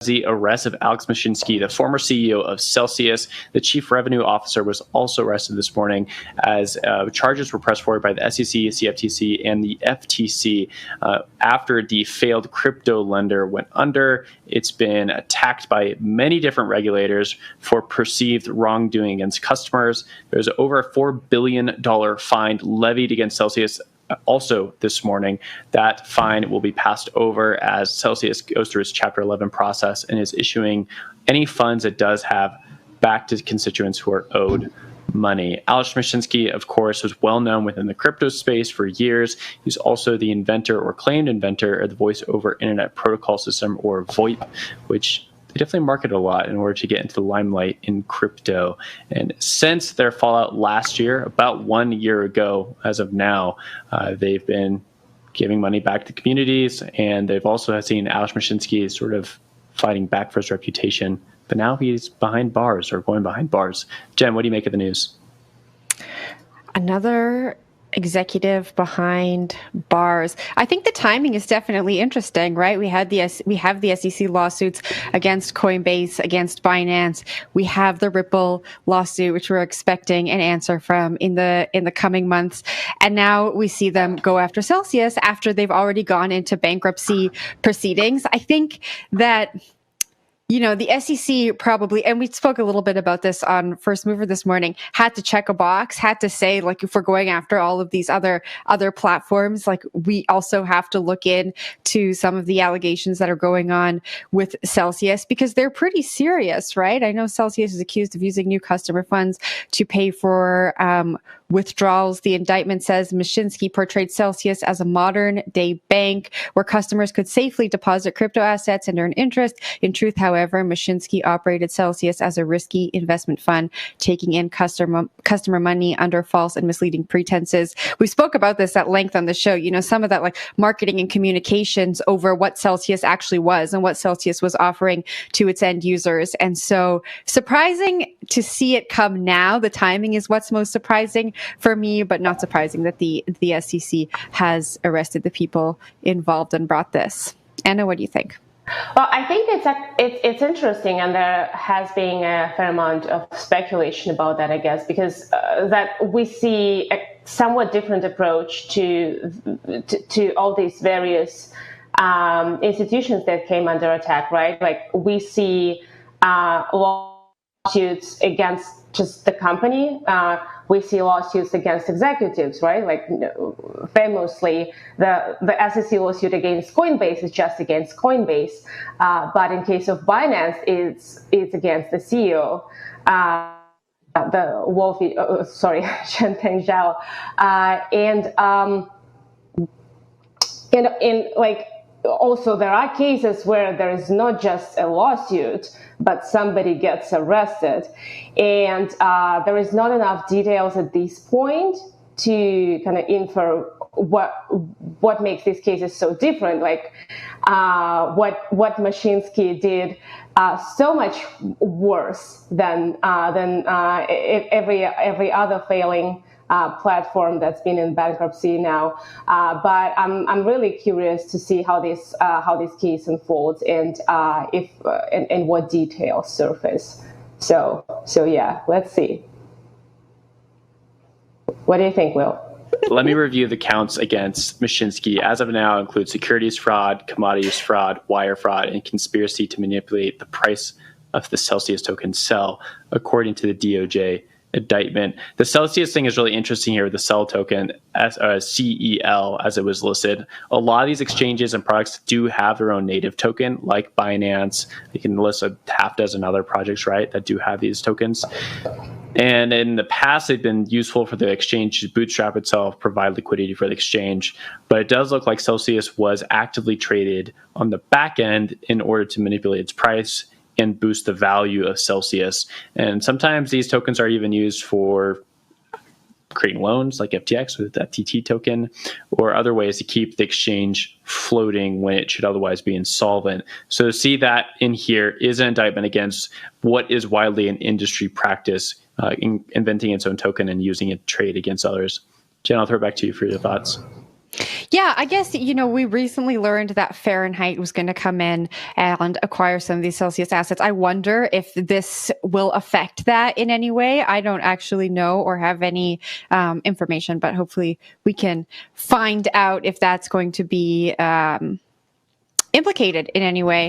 the arrest of Alex Mashinsky, the former CEO of Celsius. The chief revenue officer was also arrested this morning as charges were pressed forward by the SEC, CFTC, and the FTC after the failed crypto lender went under. It's been attacked by many different regulators for perceived wrongdoing against customers. There's over a $4 billion fine levied against Celsius also this morning. That fine will be passed over as Celsius goes through its Chapter 11 process and is issuing any funds it does have back to constituents who are owed money. Alex Mashinsky, of course, was well known within the crypto space for years. He's also the inventor or claimed inventor of the Voice over Internet Protocol System, or VoIP, which they definitely market a lot in order to get into the limelight in crypto. And since their fallout last year, about 1 year ago, as of now, they've been giving money back to communities, and they've also seen Alex Mashinsky sort of fighting back for his reputation. But now he's behind bars, or going behind bars. Jen, what do you make of the news? Another executive behind bars. I think the timing is definitely interesting, right? We have the SEC lawsuits against Coinbase, against Binance. We have the Ripple lawsuit, which we're expecting an answer from in the coming months. And now we see them go after Celsius after they've already gone into bankruptcy proceedings. I think that the SEC probably, and we spoke a little bit about this on First Mover this morning, had to check a box, had to say, like, if we're going after all of these other platforms, like, we also have to look into some of the allegations that are going on with Celsius, because they're pretty serious, right? I know Celsius is accused of using new customer funds to pay for withdrawals. The indictment says Mashinsky portrayed Celsius as a modern day bank where customers could safely deposit crypto assets and earn interest. In truth, however, Mashinsky operated Celsius as a risky investment fund, taking in customer money under false and misleading pretenses. We spoke about this at length on the show. Some of that, like, marketing and communications over what Celsius actually was and what Celsius was offering to its end users. And so, surprising to see it come now. The timing is what's most surprising for me, but not surprising that the SEC has arrested the people involved and brought this. Anna, what do you think? Well, I think it's interesting, and there has been a fair amount of speculation about that, I guess, because that we see a somewhat different approach to all these various institutions that came under attack, right? Like, we see lawsuits against just the company. We see lawsuits against executives, right? Like, famously, the SEC lawsuit against Coinbase is just against Coinbase, but in case of Binance, it's against the CEO, the Wolfie, Changpeng Zhao, also, there are cases where there is not just a lawsuit, but somebody gets arrested. And there is not enough details at this point to kind of infer what makes these cases so different. Like, what Mashinsky did so much worse than every other failing platform that's been in bankruptcy now, but I'm really curious to see how this case unfolds and and what details surface. So yeah, let's see. What do you think, Will? Let me review the counts against Mashinsky. As of now, include securities fraud, commodities fraud, wire fraud, and conspiracy to manipulate the price of the Celsius token CEL, according to the DOJ indictment. The Celsius thing is really interesting here with the CEL token, CEL, as it was listed. A lot of these exchanges and products do have their own native token, like Binance. You can list a half dozen other projects, right, that do have these tokens. And in the past, they've been useful for the exchange to bootstrap itself, provide liquidity for the exchange. But it does look like Celsius was actively traded on the back end in order to manipulate its price and boost the value of Celsius. And sometimes these tokens are even used for creating loans, like FTX with that TT token, or other ways to keep the exchange floating when it should otherwise be insolvent. So to see that in here is an indictment against what is widely an industry practice, inventing its own token and using it to trade against others. Jen, I'll throw it back to you for your thoughts. Yeah, I guess, we recently learned that Fahrenheit was going to come in and acquire some of these Celsius assets. I wonder if this will affect that in any way. I don't actually know or have any information, but hopefully we can find out if that's going to be implicated in any way.